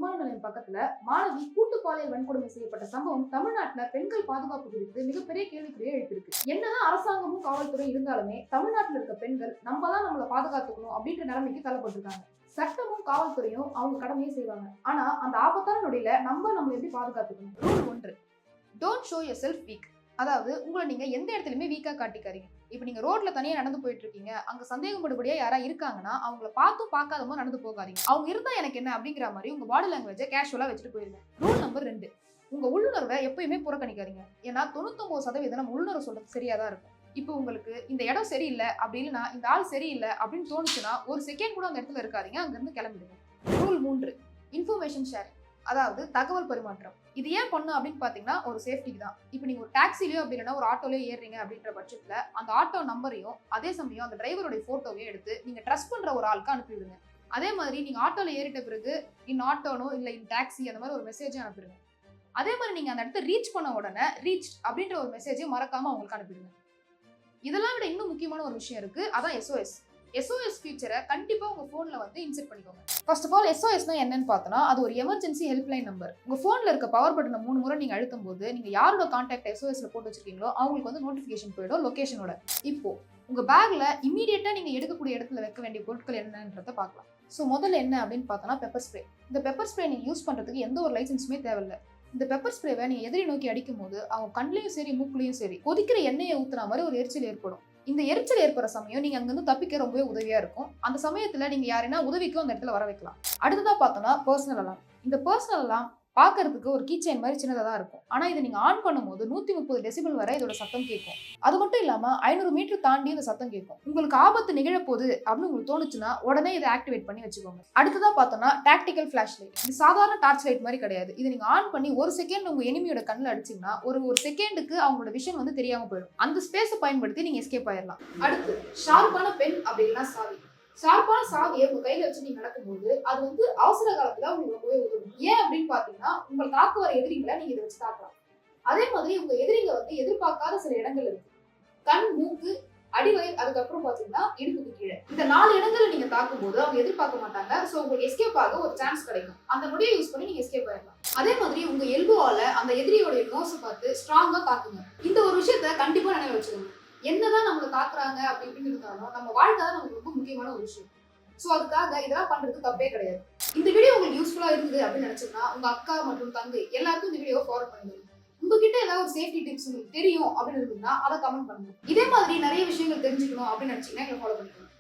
விமான நிலையம் பக்கத்துல மாணவி கூட்டு பாலியல் வன்கொடுமை செய்யப்பட்ட சம்பவம் தமிழ்நாட்டுல பெண்கள் பாதுகாப்பு குறித்து மிகப்பெரிய கேள்விக்குறியை எழுப்பியிருக்கு. என்னதான் அரசாங்கமும் காவல்துறை இருந்தாலுமே தமிழ்நாட்டுல இருக்க பெண்கள் நம்ம தான் நம்மளை பாதுகாத்துக்கணும் அப்படின்ற நிலைமைக்கு தள்ளப்பட்டிருக்காங்க. சட்டமும் காவல்துறையும் அவங்க கடமையை செய்வாங்க. ஆனா அந்த ஆபத்தான நொடியில நம்மளை எப்படி பாதுகாத்துக்கணும்? Rule 1, don't show yourself weak. அதாவது உங்களை நீங்க எந்த இடத்துலயுமே வீக்கா காட்டிக்காதீங்க. இப்ப நீங்க ரோட்ல தனியா நடந்து போயிட்டு இருக்கீங்க, அங்க சந்தேகப்படுபடியா யாரா இருக்காங்கன்னா அவங்கள பார்த்தும் பார்க்காதமா நடந்து போகாதீங்க. அவங்க இருந்தா எனக்கு என்ன அப்படிங்கிற மாதிரி உங்க பாடி லாங்குவேஜை கேஷுவலா வச்சுட்டு போயிருங்க. ரூல் நம்பர் 2, உங்க உள்ளுணர்வை எப்பயுமே புறக்கணிக்காதீங்க. ஏன்னா 99% நம்ம உள்ளுணர்வு சொல்றது சரியாதான் இருக்கும். இப்போ உங்களுக்கு இந்த இடம் சரியில்லை அப்படி இல்லைன்னா இந்த ஆள் சரியில்லை அப்படின்னு தோணுச்சுன்னா ஒரு செகண்ட் கூட அந்த இடத்துல இருக்காதீங்க, அங்க இருந்து கிளம்பிடுங்க. Rule 3, information sharing. அதாவது தகவல் பரிமாற்றம். இது ஏன் பண்ணும் அப்படின்னு பாத்தீங்கன்னா ஒரு சேஃப்டிக்கு தான். இப்போ நீங்க ஒரு டாக்ஸிலயோ அப்படி இல்லைன்னா ஒரு ஆட்டோலயோ ஏறுறீங்க அப்படின்ற பட்சத்துல அந்த ஆட்டோ நம்பரையும் அதே சமயம் அந்த டிரைவருடைய போட்டோவையும் எடுத்து நீங்க ட்ரஸ்ட் பண்ற ஒரு ஆளுக்கு அனுப்பிவிடுங்க. அதே மாதிரி நீங்க ஆட்டோல ஏறிட்ட பிறகு இன் ஆட்டோனோ இல்ல இன் டாக்ஸி அந்த மாதிரி ஒரு மெசேஜும் அனுப்பிடுங்க. அதே மாதிரி நீங்க அந்த இடத்த ரீச் பண்ண உடனே ரீச் அப்படின்ற ஒரு மெசேஜையும் மறக்காம அவங்களுக்கு அனுப்பிடுங்க. இதெல்லாம் விட இன்னும் முக்கியமான ஒரு விஷயம் இருக்கு, அதான் SOS. SOS ஃபீச்சரை கண்டிப்பா உங்க போன்ல வந்து இன்செர்ட் பண்ணிக்கோங்க. ஃபர்ஸ்ட் ஆஃப் ஆல் SOSனா என்னன்னு பார்த்தோம்னா அது ஒரு எமர்ஜென்சி ஹெல்ப்லைன் நம்பர். உங்க போன்ல இருக்க பவர் பட்டனை 3 முறை நீங்க அழுத்தும் போது நீங்க யாரோட கான்டாக்ட் SOSல போட்டு வச்சிருக்கீங்களோ அவங்களுக்கு வந்து நோட்டிபிகேஷன் போயிடும் லொகேஷனோட. இப்போ உங்க பேக்ல இமீடியட்டா நீங்க எடுக்கக்கூடிய இடத்துல வைக்க வேண்டிய பொருட்கள் என்னன்றத பார்க்கலாம். ஸோ முதல்ல என்ன அப்படின்னு பார்த்தோம்னா பெப்பர் ஸ்ப்ரே. இந்த பெப்பர் ஸ்ப்ரே நீங்க யூஸ் பண்றதுக்கு எந்த ஒரு லைசன்ஸுமே தேவையில்லை. இந்த பெப்பர் ஸ்ப்ரேவை நீங்க எதிரி நோக்கி அடிக்கும் போது அவங்க கண்ணிலையும் சரி மூக்குலையும் சரி கொதிக்கிற எண்ணெயை ஊத்துற மாதிரி ஒரு எரிச்சல் ஏற்படும். இந்த எரிச்சல் ஏற்படுற சமயம் நீங்க அங்கிருந்து தப்பிக்க ரொம்பவே உதவியா இருக்கும். அந்த சமயத்துல நீங்க யாரைனா உதவிக்கும் அந்த இடத்துல வர வைக்கலாம். அடுத்ததா பார்த்தோம்னா பர்சனல் அலாம். இந்த பர்சனல் அலாம் பார்க்கறதுக்கு ஒரு கீச்சைன் மாதிரி சின்னதாக தான் இருக்கும். ஆனால் இதை நீங்கள் ஆன் பண்ணும்போது 130 டெசிபிள் வரை இதோட சத்தம் கேட்கும். அது மட்டும் இல்லாமல் 500 மீட்டர் தாண்டி இந்த சத்தம் கேட்கும். உங்களுக்கு ஆபத்து நிகழப்போகுது அப்படின்னு உங்களுக்கு தோணுச்சுன்னா உடனே இதை ஆக்டிவேட் பண்ணி வச்சுக்கோங்க. அடுத்ததா பார்த்தோம்னா டாக்டிக்கல் ஃபிளாஷ் லைட். இது சாதாரண டார்ச் லைட் மாதிரி கிடையாது. இது நீங்கள் ஆன் பண்ணி ஒரு செகண்ட் உங்கள் எனிமியோட கண்ணில் அடிச்சிங்கன்னா ஒரு செகண்டுக்கு அவங்களோட விஷன் வந்து தெரியாமல் போயிடும். அந்த ஸ்பேஸை பயன்படுத்தி நீங்கள் எஸ்கேப் ஆயிடலாம். அடுத்து ஷார்ப்பான பென் அப்படின்னா சாவி. ஷார்ப்பான சாவியை உங்க கையில வச்சு நீங்க நடக்கும்போது அது வந்து அவசர காலத்துல உங்களுக்கு ரொம்பவே உதவும். ஏன் அப்படின்னு பாத்தீங்கன்னா உங்களை தாக்க வர எதிரிகளை நீங்க இதை வச்சு தாக்கலாம். அதே மாதிரி உங்க எதிரிங்க வந்து எதிர்பார்க்காத சில இடங்கள் இருக்கு. கண், மூக்கு, அடிவயிறு, அதுக்கப்புறம் பாத்தீங்கன்னா இடுப்புக்கு கீழே. இந்த 4 இடங்களை நீங்க தாக்கும் போது அவங்க எதிர்பார்க்க மாட்டாங்க. சோ உங்களுக்கு எஸ்கேப் ஆக ஒரு சான்ஸ் கிடைக்கும். அந்த நொடியை யூஸ் பண்ணி நீங்க எஸ்கேப் ஆயிடலாம். அதே மாதிரி உங்க எல்போவால அந்த எதிரியோட நோஸை பார்த்து ஸ்ட்ராங்கா தாக்குங்க. இந்த ஒரு விஷயத்த கண்டிப்பா நினைவு வச்சுக்கோங்க. என்னதான் நம்மளை தாக்குறாங்க அப்படி இப்படின்னு இருந்தாலும் நம்ம வாழ்க்கை தான் நமக்கு ரொம்ப முக்கியமான ஒரு விஷயம். ஸோ அதுக்காக இதெல்லாம் பண்றதுக்கு தப்பே கிடையாது. இந்த வீடியோ உங்களுக்கு யூஸ்ஃபுல்லா இருக்குது அப்படின்னு நினைச்சோம்னா உங்க அக்கா மற்றும் தங்கை எல்லாருக்கும் இந்த வீடியோ ஃபார்வர்ட் பண்ணுங்க. உங்ககிட்ட ஏதாவது ஒரு சேஃப்டி டிப்ஸ் உங்களுக்கு தெரியும் அப்படின்னு இருக்குன்னா அதை கமெண்ட் பண்ணுங்க. இதே மாதிரி நிறைய விஷயங்கள் தெரிஞ்சுக்கணும் அப்படின்னு நினைச்சீங்கன்னா எங்களை ஃபாலோ பண்ணிக்கணும்.